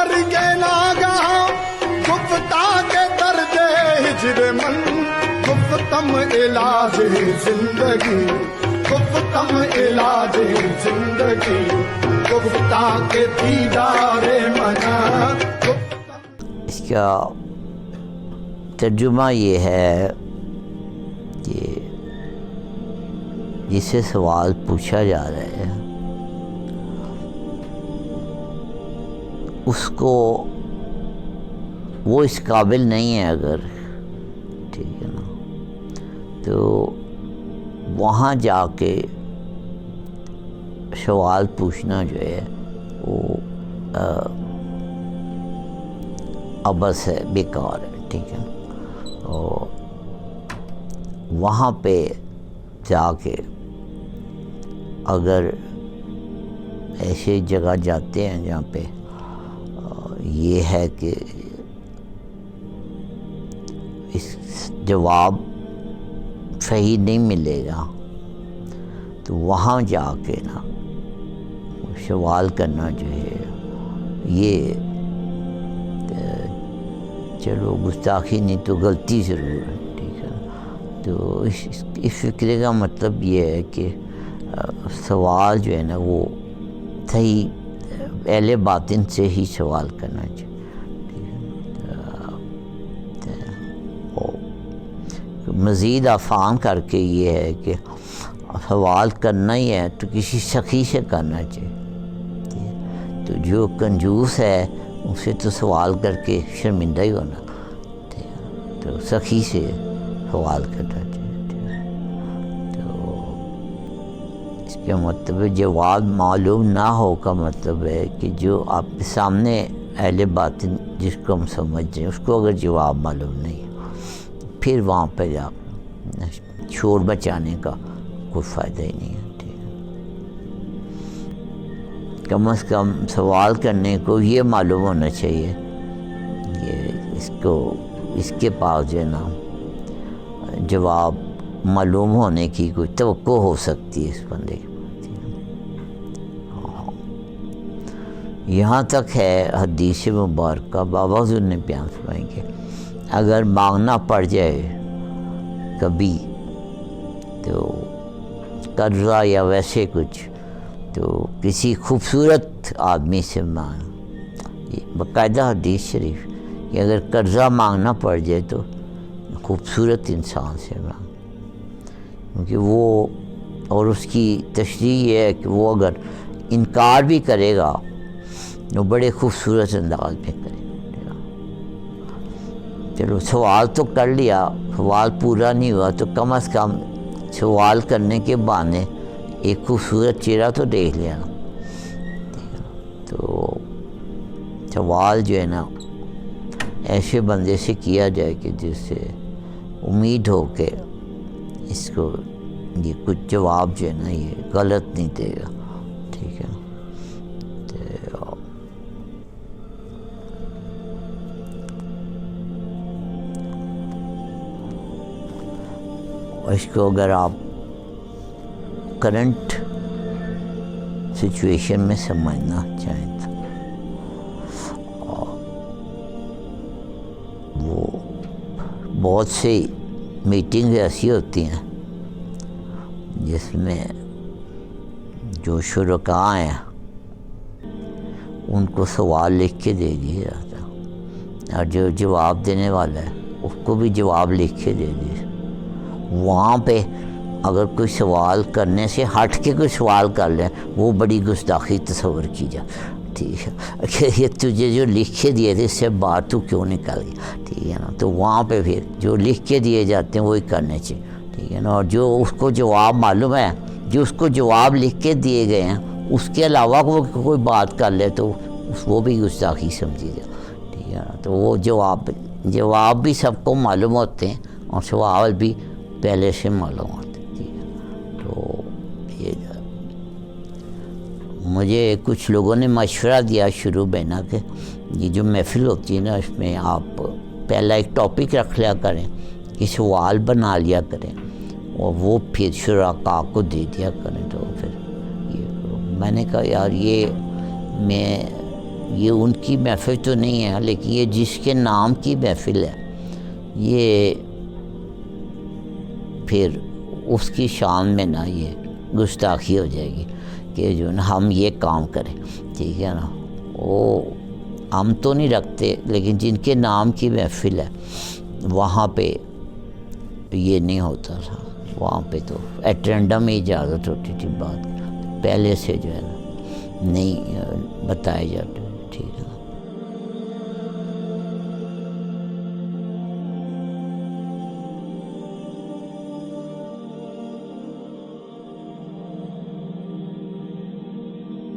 مرگے ناگہاں گفتہ کے درد ہجر من گفتم علاج زندگی گفتم علاج زندگی گفتہ کے دیدار منا. اس کا ترجمہ یہ ہے کہ جسے سوال پوچھا جا رہا ہے اس کو وہ اس قابل نہیں ہے اگر، ٹھیک ہے نا، تو وہاں جا کے سوال پوچھنا جو ہے وہ عبث ہے، بیکار ہے، ٹھیک ہے. اور وہاں پہ جا کے اگر ایسی جگہ جاتے ہیں جہاں پہ یہ ہے کہ اس جواب صحیح نہیں ملے گا، تو وہاں جا کے نا سوال کرنا جو ہے یہ چلو گستاخی نہیں تو غلطی ضرور ہے، ٹھیک ہے. تو اس فکرے کا مطلب یہ ہے کہ سوال جو ہے نا وہ صحیح اہل باطن سے ہی سوال کرنا چاہیے. مزید آسان کر کے یہ ہے کہ سوال کرنا ہی ہے تو کسی سخی سے کرنا چاہیے. تو جو کنجوس ہے اس سے تو سوال کر کے شرمندہ ہی ہونا، تو سخی سے سوال کرنا چاہیے. تو اس کا مطلب جواب معلوم نہ ہو کا مطلب ہے کہ جو آپ کے سامنے اہل باطن جس کو ہم سمجھ رہے ہیں اس کو اگر جواب معلوم نہیں ہے پھر وہاں پہ جا شور بچانے کا کوئی فائدہ ہی نہیں ہے. کم از کم سوال کرنے کو یہ معلوم ہونا چاہیے کہ اس کے پاس جو ہے نا جواب معلوم ہونے کی کوئی توقع ہو سکتی ہے اس بندے کی. یہاں تک ہے حدیث مبارکہ بابا حضور نے بیان فرمائی کہ اگر مانگنا پڑ جائے کبھی تو قرضہ یا ویسے کچھ تو کسی خوبصورت آدمی سے مانگ. یہ باقاعدہ حدیث شریف کہ اگر قرضہ مانگنا پڑ جائے تو خوبصورت انسان سے مانگ، کیونکہ وہ اور اس کی تشریح یہ ہے کہ وہ اگر انکار بھی کرے گا وہ بڑے خوبصورت انداز میں کرے گا. چلو سوال تو کر لیا، سوال پورا نہیں ہوا تو کم از کم سوال کرنے کے بہانے ایک خوبصورت چہرہ تو دیکھ لیا نا. تو سوال جو ہے نا ایسے بندے سے کیا جائے کہ جس سے امید ہو کہ اس کو یہ کچھ جواب جو ہے نا یہ غلط نہیں دے گا، ٹھیک ہے. اس کو اگر آپ کرنٹ سچویشن میں سمجھنا چاہیں تو وہ بہت سی میٹنگ ایسی ہوتی ہیں جس میں جو شرکاء ہیں ان کو سوال لکھ کے دے دیا جاتا اور جو جواب دینے والا ہے اس کو بھی جواب لکھ کے دے دیا. وہاں پہ اگر کوئی سوال کرنے سے ہٹ کے کوئی سوال کر لیں وہ بڑی گستاخی تصور کی جائے، ٹھیک ہے، کہ یہ تجھے جو لکھ کے دیے تھے اس سے بات تو کیوں نکل گئی، ٹھیک ہے نا. تو وہاں پہ پھر جو لکھ کے دیے جاتے ہیں وہی کرنے چاہیے، ٹھیک ہے نا. اور جو اس کو جواب معلوم ہے، جو اس کو جواب لکھ کے دیے گئے ہیں اس کے علاوہ وہ کوئی بات کر لے تو وہ بھی گستاخی سمجھی جائے، ٹھیک ہے نا. تو وہ جواب بھی سب کو معلوم ہوتے ہیں اور سوال بھی پہلے سے معلوم ہوتے ہیں، ٹھیک ہے. تو یہ مجھے کچھ لوگوں نے مشورہ دیا شروع میں نا کہ یہ جو محفل ہوتی ہے نا اس میں آپ پہلا ایک ٹاپک رکھ لیا کریں کہ سوال بنا لیا کریں اور وہ پھر شرکاء کو دے دیا کریں. تو پھر یہ میں نے کہا یار یہ میں یہ ان کی محفل تو نہیں ہے، لیکن یہ جس کے نام کی محفل ہے یہ پھر اس کی شان میں نا یہ گستاخی ہو جائے گی کہ جو نا ہم یہ کام کریں، ٹھیک ہے نا. وہ ہم تو نہیں رکھتے، لیکن جن کے نام کی محفل ہے وہاں پہ یہ نہیں ہوتا تھا. وہاں پہ تو ایٹرینڈم میں اجازت ہوتی تھی، بات پہلے سے جو ہے نا نہیں بتائے جاتے.